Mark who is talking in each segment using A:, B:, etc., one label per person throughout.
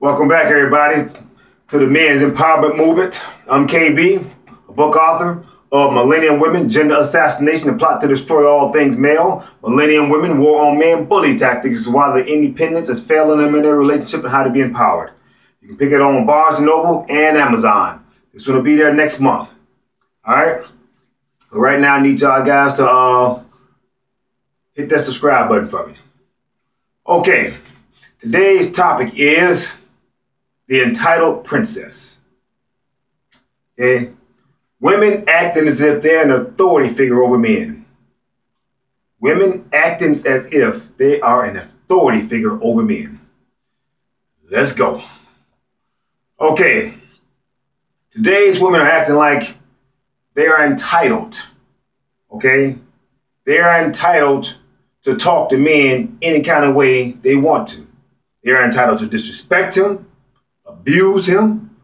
A: Welcome back, everybody, to the Men's Empowerment Movement. I'm KB, a book author of Millennium Women, Gender Assassination, and Plot to Destroy All Things Male. Millennium Women, War on Men, Bully Tactics, Why their independence is failing them in their relationship and how to be empowered. You can pick it on Barnes & Noble and Amazon. It's going to be there next month. All right? But right now, I need y'all guys to hit that subscribe button for me. Okay, today's topic is the entitled princess. Okay? Women acting as if they're an authority figure over men. Women acting as if they are an authority figure over men. Let's go. Okay. Today's women are acting like they are entitled. Okay? They are entitled to talk to men any kind of way they want to. They are entitled to disrespect him, abuse him,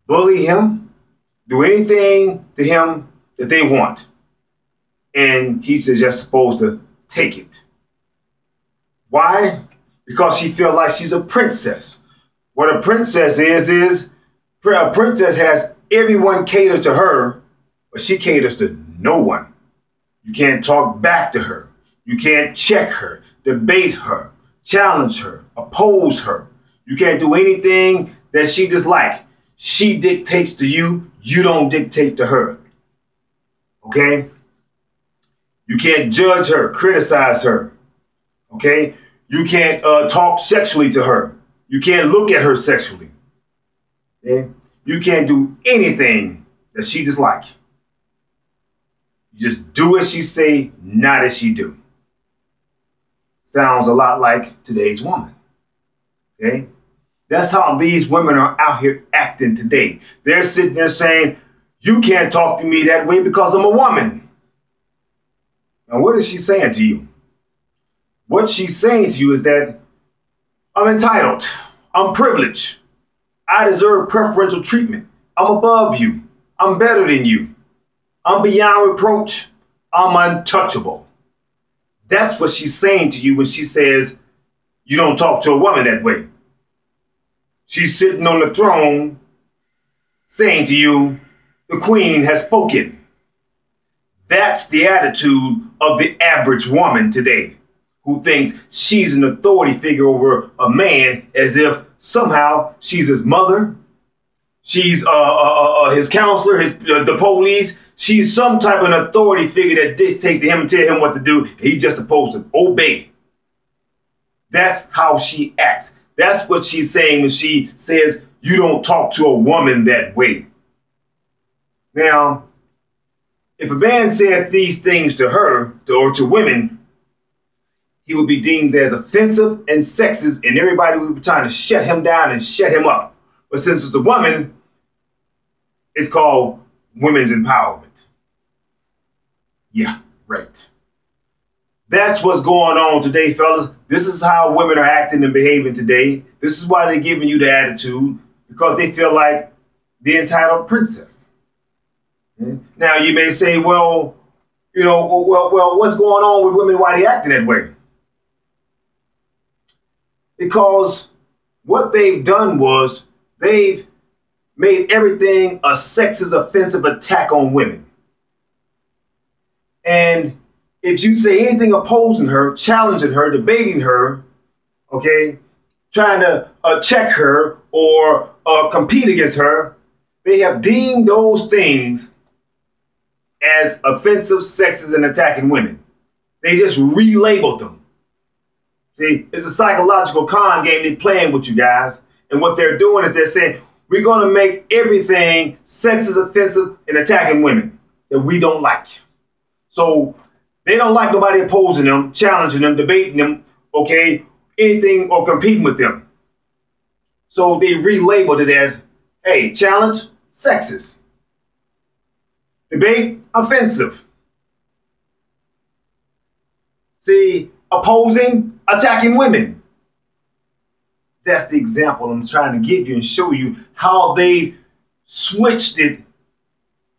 A: bully him, do anything to him that they want. And he's just supposed to take it. Why? Because she feels like she's a princess. What a princess is a princess has everyone cater to her, but she caters to no one. You can't talk back to her. You can't check her, debate her, challenge her, oppose her. You can't do anything that she dislikes. She dictates to you. You don't dictate to her. Okay? You can't judge her, criticize her. Okay? You can't talk sexually to her. You can't look at her sexually. Okay? You can't do anything that she dislikes. You just do as she say, not as she do. Sounds a lot like today's woman. Okay? That's how these women are out here acting today. They're sitting there saying, you can't talk to me that way because I'm a woman. Now, what is she saying to you? What she's saying to you is that I'm entitled. I'm privileged. I deserve preferential treatment. I'm above you. I'm better than you. I'm beyond reproach. I'm untouchable. That's what she's saying to you when she says you don't talk to a woman that way. She's sitting on the throne saying to you, the queen has spoken. That's the attitude of the average woman today, who thinks she's an authority figure over a man as if somehow she's his mother, she's his counselor, the police. She's some type of an authority figure that dictates to him and tell him what to do. And he's just supposed to obey. That's how she acts. That's what she's saying when she says you don't talk to a woman that way. Now, if a man said these things to her or to women, he would be deemed as offensive and sexist, and everybody would be trying to shut him down and shut him up. But since it's a woman, it's called women's empowerment. Yeah, right. That's what's going on today, fellas. This is how women are acting and behaving today. This is why they're giving you the attitude, because they feel like the entitled princess. Now, you may say, well, what's going on with women? Why are they acting that way? Because what they've done was they've made everything a sexist, offensive attack on women. And if you say anything opposing her, challenging her, debating her, okay, trying to check her or compete against her, they have deemed those things as offensive, sexist, and attacking women. They just relabeled them. See, it's a psychological con game they're playing with you guys. And what they're doing is they're saying, we're going to make everything sexist, offensive, and attacking women that we don't like. So they don't like nobody opposing them, challenging them, debating them, okay, anything or competing with them. So they relabeled it as, hey, challenge, sexist. Debate, offensive. See, opposing, attacking women. That's the example I'm trying to give you and show you how they switched it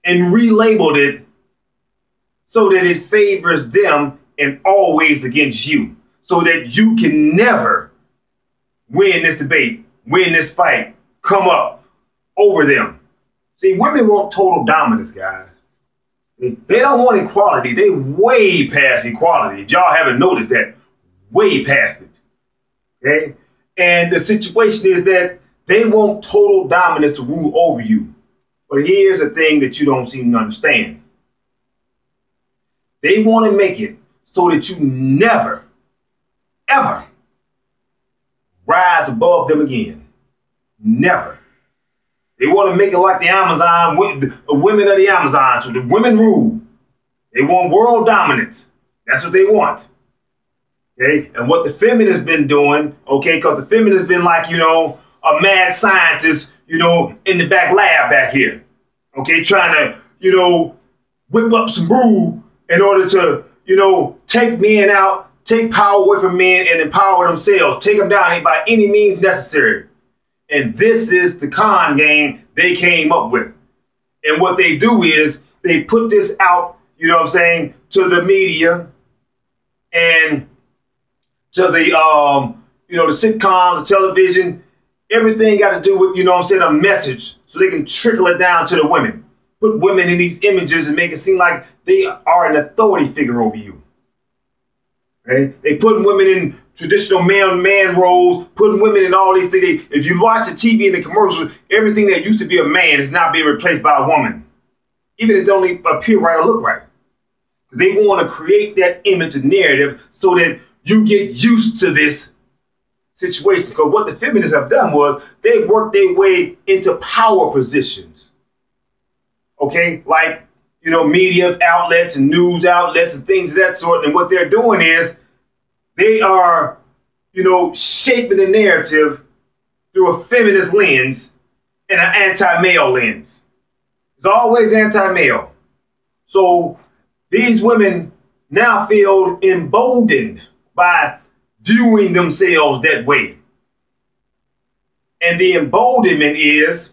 A: and relabeled it so that it favors them and always against you, so that you can never win this debate win this fight, come up over them. See, women want total dominance, guys. They don't want equality. They way past equality. If y'all haven't noticed that, way past it. Okay? And the situation is that they want total dominance to rule over you. But here's the thing that you don't seem to understand. They want to make it so that you never, ever rise above them again. Never. They want to make it like the Amazon, the women of the Amazon, so the women rule. They want world dominance. That's what they want. Okay? And what the feminists been doing, okay, because the feminists been like, you know, a mad scientist, you know, in the back lab back here. Okay, trying to, you know, whip up some brew in order to, you know, take men out, take power away from men and empower themselves, take them down by any means necessary. And this is the con game they came up with. And what they do is they put this out, you know what I'm saying, to the media and to the, you know, the sitcoms, the television, everything got to do with, you know what I'm saying, a message so they can trickle it down to the women. Put women in these images and make it seem like they are an authority figure over you. Okay? They putting women in traditional man roles, putting women in all these things. If you watch the TV and the commercials, everything that used to be a man is now being replaced by a woman. Even if it don't appear right or look right. Because they want to create that image and narrative so that you get used to this situation. Because what the feminists have done was they worked their way into power positions. Okay? Like, you know, media outlets and news outlets and things of that sort. And what they're doing is they are, you know, shaping the narrative through a feminist lens and an anti-male lens. It's always anti-male. So these women now feel emboldened by viewing themselves that way. And the emboldenment is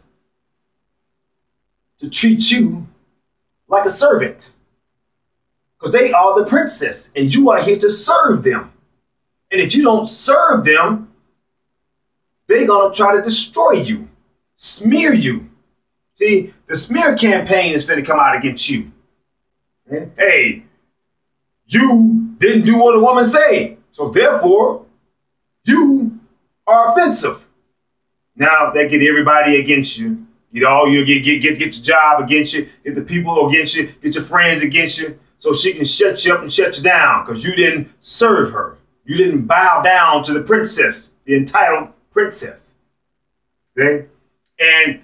A: to treat you like a servant. Because they are the princess and you are here to serve them. And if you don't serve them, they're going to try to destroy you, smear you. See, the smear campaign is going to come out against you. Hey, you didn't do what a woman said. So therefore, you are offensive. Now they get everybody against you. Get all you get your job against you, get the people against you, get your friends against you, so she can shut you up and shut you down because you didn't serve her. You didn't bow down to the princess, the entitled princess. Okay? And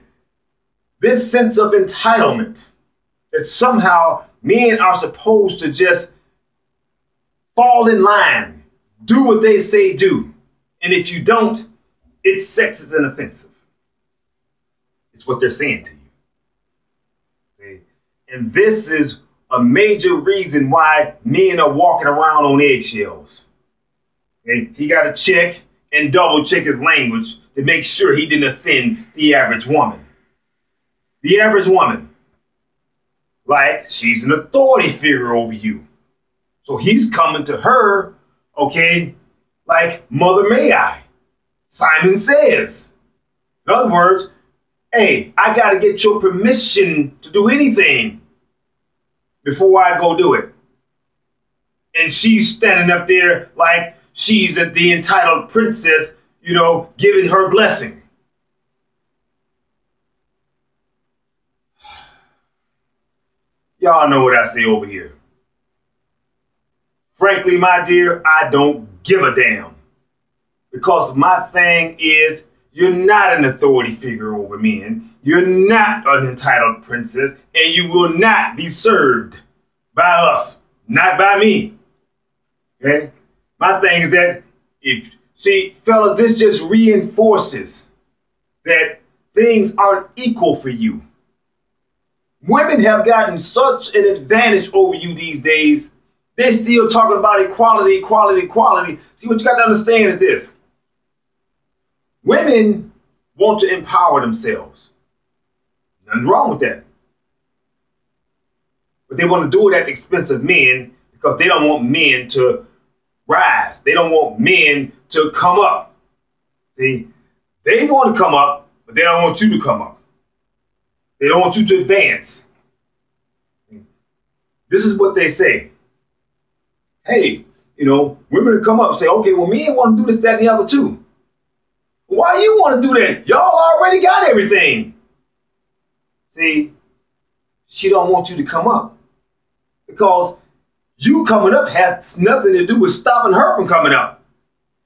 A: this sense of entitlement that somehow men are supposed to just fall in line, do what they say do. And if you don't, it's sexist and offensive. It's what they're saying to you. Okay? And this is a major reason why men are walking around on eggshells. Okay? He got to check and double check his language to make sure he didn't offend the average woman. The average woman. Like she's an authority figure over you. So he's coming to her, okay, like Mother May I. Simon Says. In other words, hey, I got to get your permission to do anything before I go do it. And she's standing up there like she's the entitled princess, you know, giving her blessing. Y'all know what I say over here. Frankly, my dear, I don't give a damn. Because my thing is, you're not an authority figure over men. You're not an entitled princess, and you will not be served by us, not by me. Okay? My thing is that, fellas, this just reinforces that things aren't equal for you. Women have gotten such an advantage over you these days. They're still talking about equality, equality, equality. See, what you got to understand is this. Women want to empower themselves. Nothing wrong with that. But they want to do it at the expense of men because they don't want men to rise. They don't want men to come up. See, They want to come up, but they don't want you to come up. They don't want you to advance. This is what they say. Hey, women come up and say, okay, well, men want to do this, that, and the other too. Why do you want to do that? Y'all already got everything. See, she don't want you to come up because you coming up has nothing to do with stopping her from coming up.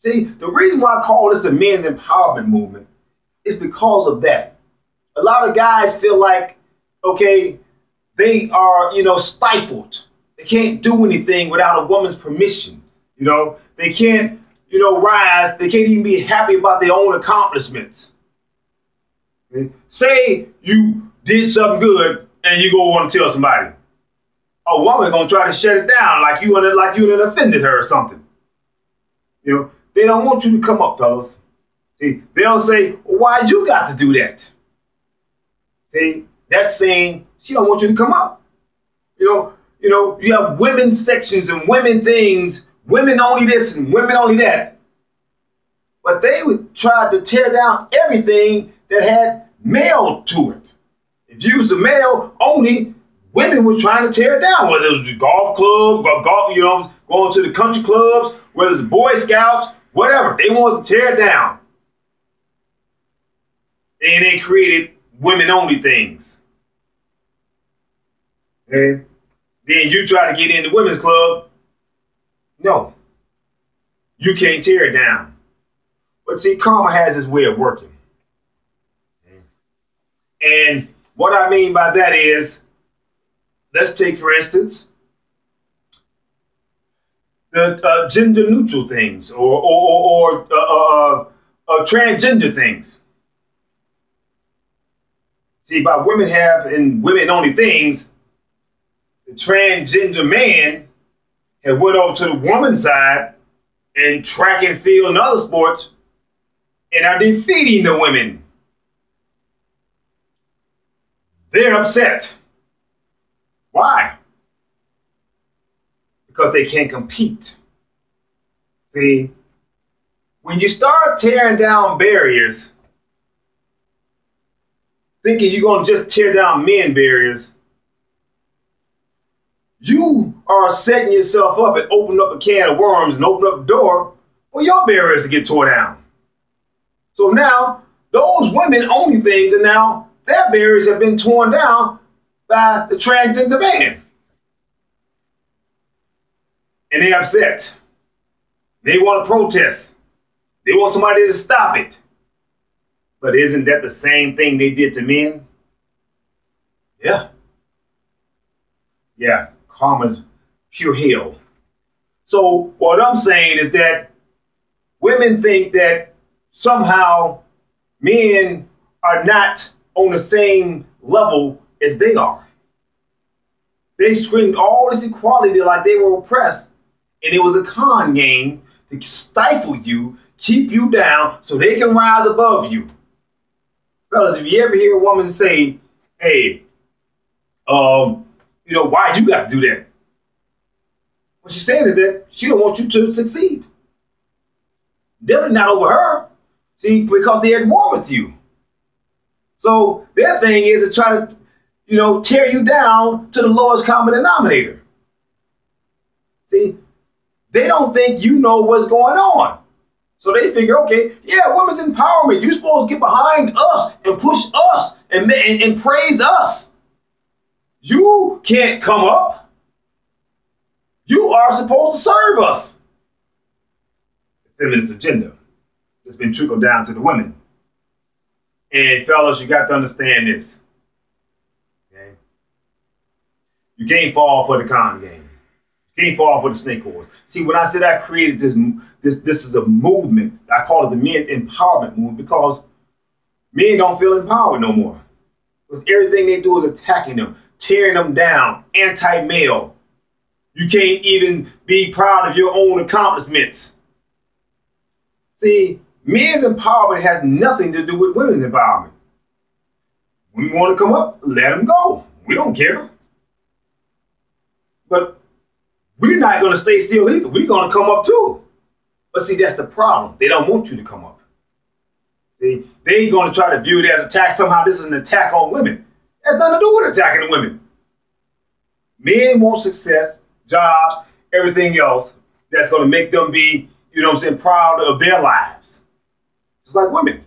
A: See, the reason why I call this a men's empowerment movement is because of that. A lot of guys feel like, okay, they are, stifled. They can't do anything without a woman's permission. They can't, rise. They can't even be happy about their own accomplishments. Okay? Say you did something good and you go want to tell somebody. A woman gonna try to shut it down like you done offended her or something. They don't want you to come up, fellas. See, they'll say, well, why you got to do that? See, that's saying she don't want you to come up. You have women sections and women things, women only this and women only that. But they would try to tear down everything that had male to it. If you was a male only, women were trying to tear it down, whether it was the golf club, going to the country clubs, whether it's Boy Scouts, whatever. They wanted to tear it down. And they created women-only things. And then you try to get in the women's club. No. You can't tear it down. But see, karma has its way of working. And what I mean by that is, let's take, for instance, the gender-neutral things or transgender things. See, by women have and women-only things, the transgender man had went over to the woman's side in track and field and other sports and are defeating the women. They're upset. Why? Because they can't compete. See, when you start tearing down barriers, thinking you're going to just tear down men barriers, you are setting yourself up and opening up a can of worms and opening up the door for your barriers to get tore down. So now, those women-only things are now, their barriers have been torn down by the transgender man. And they're upset. They want to protest. They want somebody to stop it. But isn't that the same thing they did to men? Yeah. Yeah, karma's pure hell. So what I'm saying is that women think that somehow men are not on the same level as they are. They screamed all this equality like they were oppressed, and it was a con game to stifle you, keep you down, so they can rise above you. Fellas, if you ever hear a woman say, hey, why you got to do that? What she's saying is that she don't want you to succeed. Definitely not over her. See, because they're at war with you. So their thing is to try to, tear you down to the lowest common denominator. See, they don't think you know what's going on. So they figure, okay, yeah, women's empowerment. You're supposed to get behind us and push us and praise us. You can't come up. You are supposed to serve us. The feminist agenda that's been trickled down to the women. And fellas, you got to understand this. Okay? You can't fall for the con game. You can't fall for the snake oil. See, when I said I created this is a movement. I call it the men's empowerment movement because men don't feel empowered no more. Because everything they do is attacking them, tearing them down, anti-male. You can't even be proud of your own accomplishments. See, men's empowerment has nothing to do with women's empowerment. When we want to come up, let them go. We don't care. But we're not going to stay still either. We're going to come up too. But see, that's the problem. They don't want you to come up. See, they going to try to view it as attack. Somehow this is an attack on women. It has nothing to do with attacking the women. Men want success, jobs, everything else that's going to make them be, you know what I'm saying, proud of their lives. Just like women.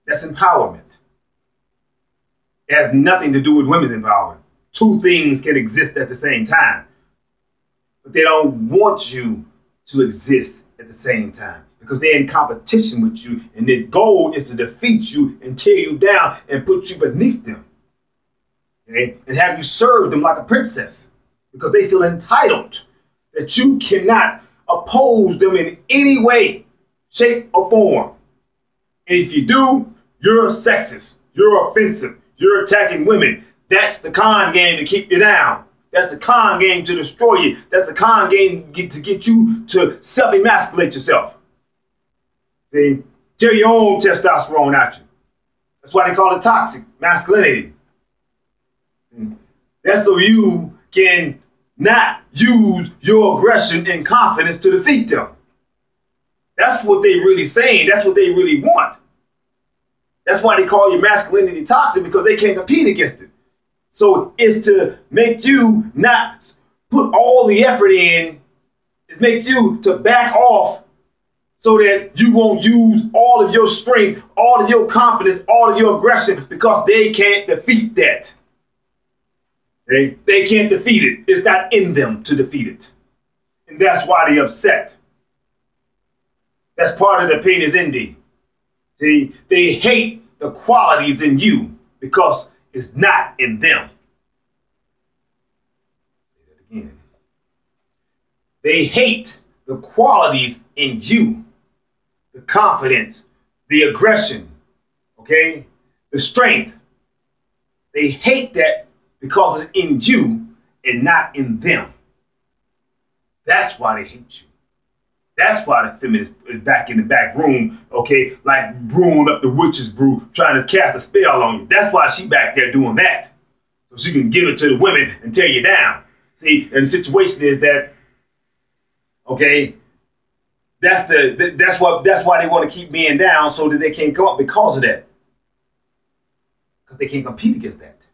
A: That's empowerment. It has nothing to do with women's empowerment. Two things can exist at the same time. But they don't want you to exist at the same time because they're in competition with you, and their goal is to defeat you and tear you down and put you beneath them. Okay? And have you serve them like a princess because they feel entitled that you cannot oppose them in any way, shape, or form. And if you do, you're sexist, you're offensive, you're attacking women. That's the con game to keep you down. That's the con game to destroy you. That's the con game to get you to self-emasculate yourself. See, tear your own testosterone out you. That's why they call it toxic masculinity. That's so you can not use your aggression and confidence to defeat them. That's what they really saying. That's what they really want. That's why they call your masculinity toxic, because they can't compete against it. So it's to make you not put all the effort in. It's make you to back off so that you won't use all of your strength, all of your confidence, all of your aggression, because they can't defeat that. They can't defeat it. It's not in them to defeat it. And that's why they're upset. That's part of the pain is envy. See, they hate the qualities in you because it's not in them. Say that again. They hate the qualities in you. The confidence, the aggression, okay? The strength. They hate that because it's in you and not in them. That's why they hate you. That's why the feminist is back in the back room, okay, like brewing up the witch's brew, trying to cast a spell on you. That's why she back there doing that. So she can give it to the women and tear you down. See, and the situation is that, okay, that's why they want to keep men down, so that they can't come up because of that. Because they can't compete against that.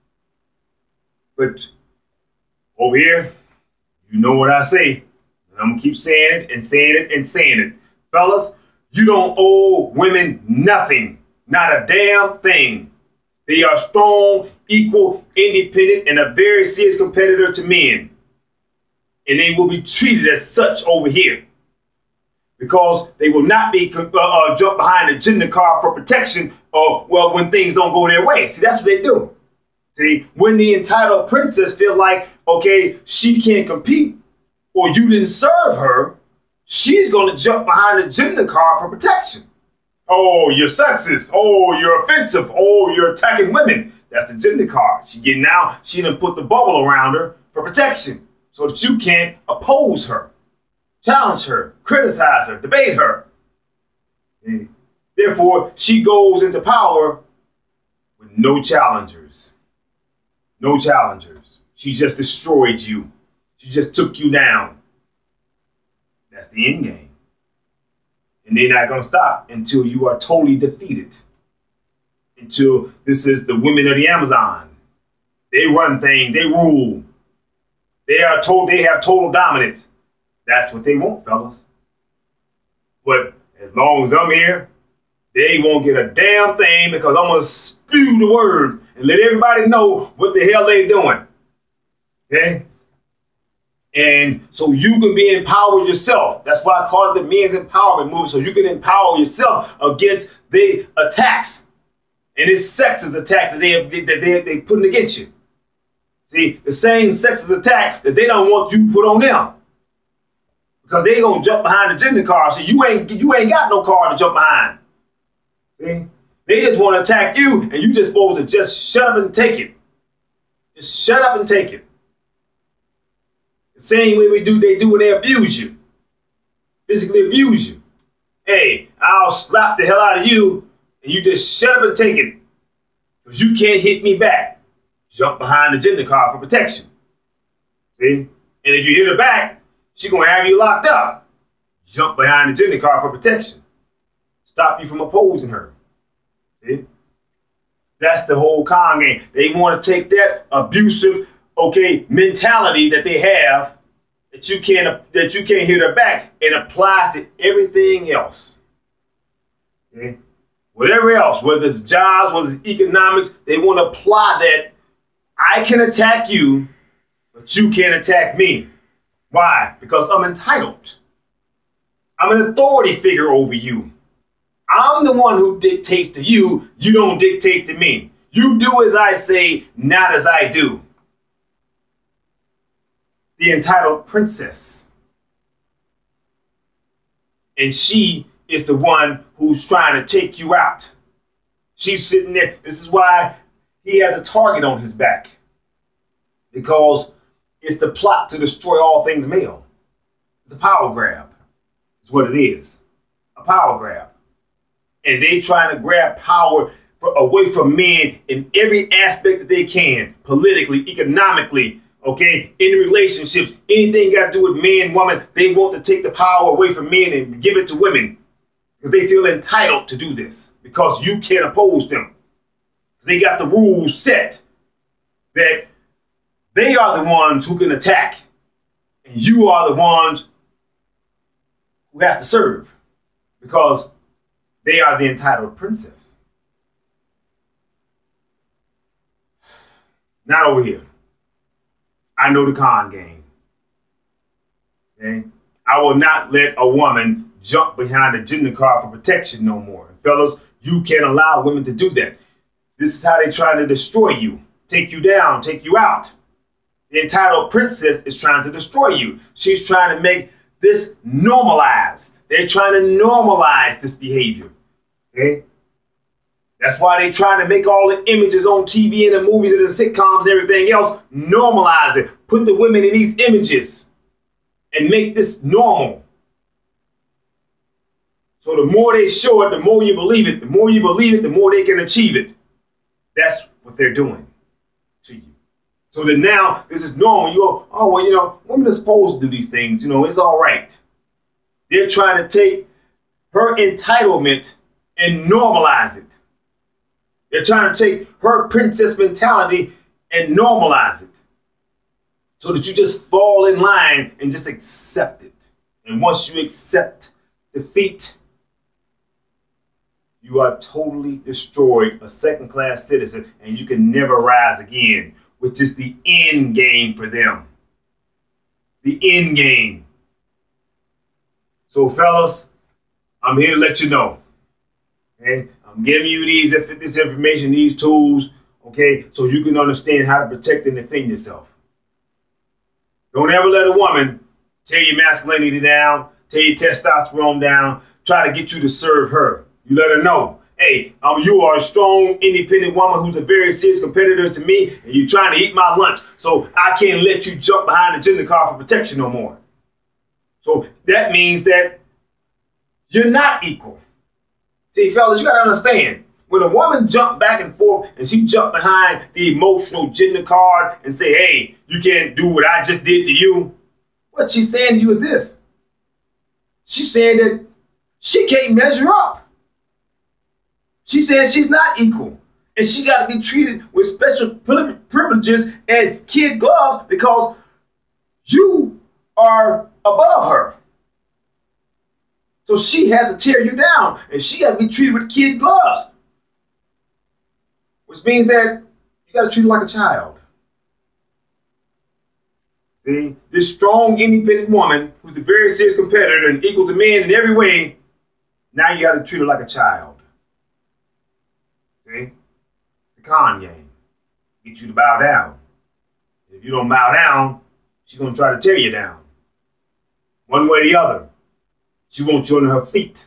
A: But over here, you know what I say. And I'm going to keep saying it and saying it and saying it. Fellas, you don't owe women nothing. Not a damn thing. They are strong, equal, independent, and a very serious competitor to men. And they will be treated as such over here. Because they will not be jump behind the gender car for protection or, well, when things don't go their way. See, that's what they do. See, when the entitled princess feel like, okay, she can't compete, or you didn't serve her, she's going to jump behind the gender car for protection. Oh, you're sexist. Oh, you're offensive. Oh, you're attacking women. That's the gender card. She getting out. She done put the bubble around her for protection so that you can't oppose her, challenge her, criticize her, debate her. And therefore, she goes into power with no challengers. No challengers. She just destroyed you. She just took you down. That's the end game. And they're not going to stop until you are totally defeated. Until this is the women of the Amazon. They run things. They rule. They have total dominance. That's what they want, fellas. But as long as I'm here, they won't get a damn thing, because I'm going to spew the word and let everybody know what the hell they're doing. Okay? And so you can be empowered yourself. That's why I call it the men's empowerment movement. So you can empower yourself against the attacks. And it's sexist attacks that they're putting against you. See, the same sexist attack that they don't want you to put on them. Because they gonna jump behind the gender car. So you ain't got no car to jump behind. See? They just want to attack you, and you just supposed to just shut up and take it. Just shut up and take it. The same way they do when they abuse you. Physically abuse you. Hey, I'll slap the hell out of you, and you just shut up and take it. Because you can't hit me back. Jump behind the gender car for protection. See? And if you hit her back, she's going to have you locked up. Jump behind the gender car for protection. Stop you from opposing her. See? That's the whole con game. They want to take that abusive, mentality that they have that you can't hear their back and apply to everything else. Okay? Whatever else, whether it's jobs, whether it's economics, they want to apply that. I can attack you, but you can't attack me. Why? Because I'm entitled. I'm an authority figure over you. I'm the one who dictates to you. You don't dictate to me. You do as I say, not as I do. The entitled princess. And she is the one who's trying to take you out. She's sitting there. This is why he has a target on his back. Because it's the plot to destroy all things male. It's a power grab. It's what it is. A power grab. And they trying to grab power away from men in every aspect that they can. Politically, economically, in relationships. Anything got to do with man, woman. They want to take the power away from men and give it to women. Because they feel entitled to do this. Because you can't oppose them. They got the rules set that they are the ones who can attack. And you are the ones who have to serve. Because they are the entitled princess. Not over here. I know the con game. Okay? I will not let a woman jump behind a gender card for protection no more. Fellas, you can't allow women to do that. This is how they try to destroy you. Take you down, take you out. The entitled princess is trying to destroy you. She's trying to make this normalized. They're trying to normalize this behavior. Okay? That's why they try to make all the images on TV and the movies and the sitcoms and everything else, normalize it. Put the women in these images and make this normal. So the more they show it, the more you believe it. The more you believe it, the more they can achieve it. That's what they're doing to you. So that now this is normal. You go, oh, well, women are supposed to do these things. It's all right. They're trying to take her entitlement and normalize it. They're trying to take her princess mentality and normalize it. So that you just fall in line and just accept it. And once you accept defeat, you are totally destroyed, a second-class citizen, and you can never rise again, which is the end game for them. The end game. So, fellas, I'm here to let you know. Okay? I'm giving you this information, these tools, so you can understand how to protect and defend yourself. Don't ever let a woman tear your masculinity down, tear your testosterone down, try to get you to serve her. You let her know, hey, you are a strong, independent woman who's a very serious competitor to me, and you're trying to eat my lunch. So I can't let you jump behind the gender card for protection no more. So that means that you're not equal. See, fellas, you got to understand, when a woman jump back and forth and she jump behind the emotional gender card and say, hey, you can't do what I just did to you, what she's saying to you is this. She's saying that she can't measure up. She says she's not equal. And she got to be treated with special privileges and kid gloves because you are above her. So she has to tear you down, and she got to be treated with kid gloves. Which means that you got to treat her like a child. See? This strong, independent woman who's a very serious competitor and equal to men in every way, now you got to treat her like a child. See? The con game. Get you to bow down. If you don't bow down, she's going to try to tear you down. One way or the other. She wants you on her feet.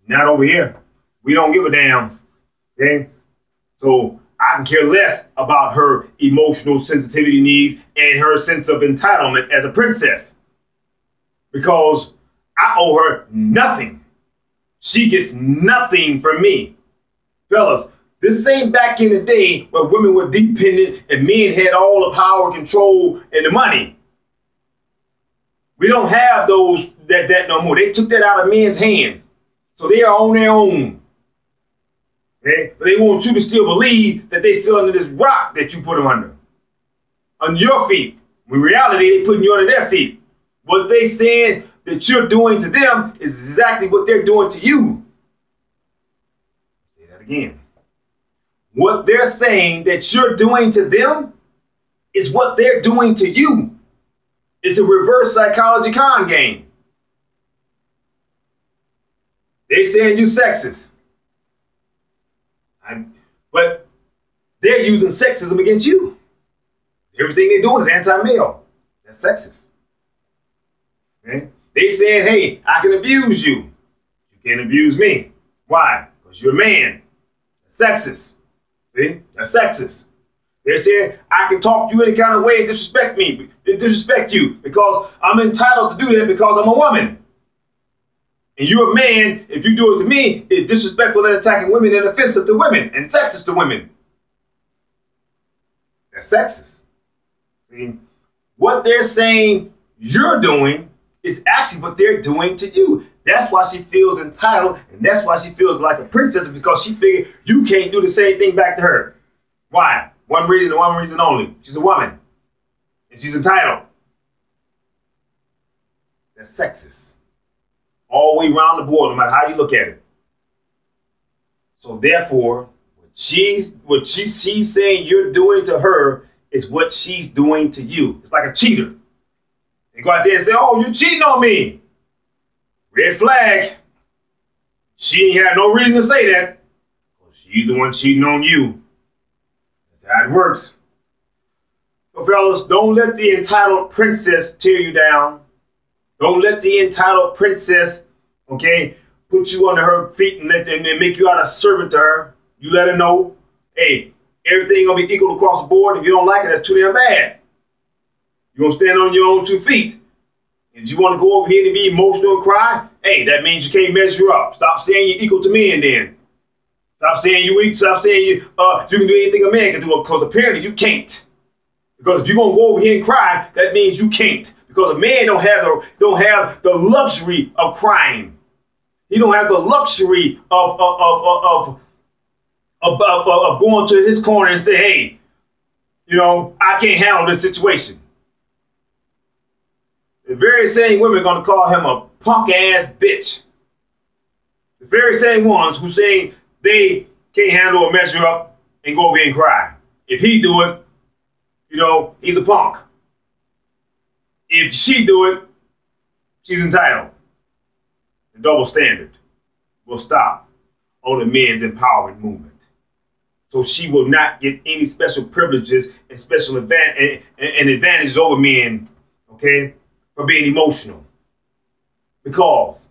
A: Not over here. We don't give a damn. Okay? So I can care less about her emotional sensitivity needs and her sense of entitlement as a princess. Because I owe her nothing. She gets nothing from me. Fellas, this ain't back in the day where women were dependent and men had all the power, control, and the money. We don't have that no more. They took that out of men's hands. So they are on their own. Okay? But they want you to still believe that they're still under this rock that you put them under. On your feet. In reality, they're putting you under their feet. What they saying that you're doing to them is exactly what they're doing to you. Say that again. What they're saying that you're doing to them is what they're doing to you. It's a reverse psychology con game. They saying you sexist. But they're using sexism against you. Everything they're doing is anti-male. That's sexist. Okay? They saying, hey, I can abuse you. You can't abuse me. Why? Because you're a man. That's sexist. See? That's sexist. They're saying, I can talk to you any kind of way and disrespect you because I'm entitled to do that because I'm a woman. And you're a man, if you do it to me, it's disrespectful and attacking women and offensive to women and sexist to women. That's sexist. See? What they're saying you're doing is actually what they're doing to you. That's why she feels entitled, and that's why she feels like a princess, because she figured you can't do the same thing back to her. Why? One reason and one reason only. She's a woman. And she's entitled. That's sexist. All the way around the board, no matter how you look at it. So therefore, what she's saying you're doing to her is what she's doing to you. It's like a cheater. They go out there and say, oh, you cheating on me. Red flag. She ain't had no reason to say that. She's the one cheating on you. That's how it works. So fellas, don't let the entitled princess tear you down. Don't let the entitled princess, okay, put you under her feet and make you out a servant to her. You let her know, hey, everything gonna be equal across the board. If you don't like it, that's too damn bad. You're gonna stand on your own 2 feet. If you want to go over here and be emotional and cry, hey, that means you can't measure up. Stop saying you're equal to men then. Stop saying you weak. Stop saying you can do anything a man can do, because apparently you can't. Because if you're gonna go over here and cry, that means you can't. Because a man don't have the luxury of crying. He don't have the luxury of going to his corner and say, hey, you know, I can't handle this situation. The very same women are going to call him a punk-ass bitch. The very same ones who say they can't handle or measure up and go over here and cry. If he do it, you know, he's a punk. If she do it, she's entitled. The double standard will stop on the men's empowerment movement. So she will not get any special privileges and special advantages over men, okay, for being emotional. Because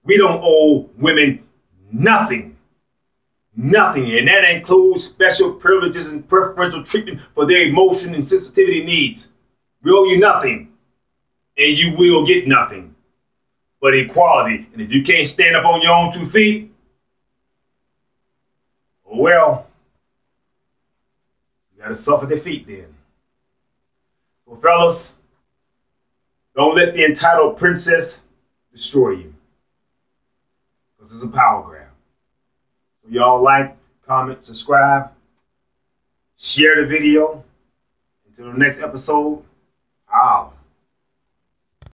A: we don't owe women nothing. Nothing. And that includes special privileges and preferential treatment for their emotion and sensitivity needs. We owe you nothing. And you will get nothing but equality. And if you can't stand up on your own 2 feet, well, you gotta suffer defeat then. So fellas, don't let the entitled princess destroy you. Because it's a power grab. So y'all like, comment, subscribe, share the video. Until the next episode, holla.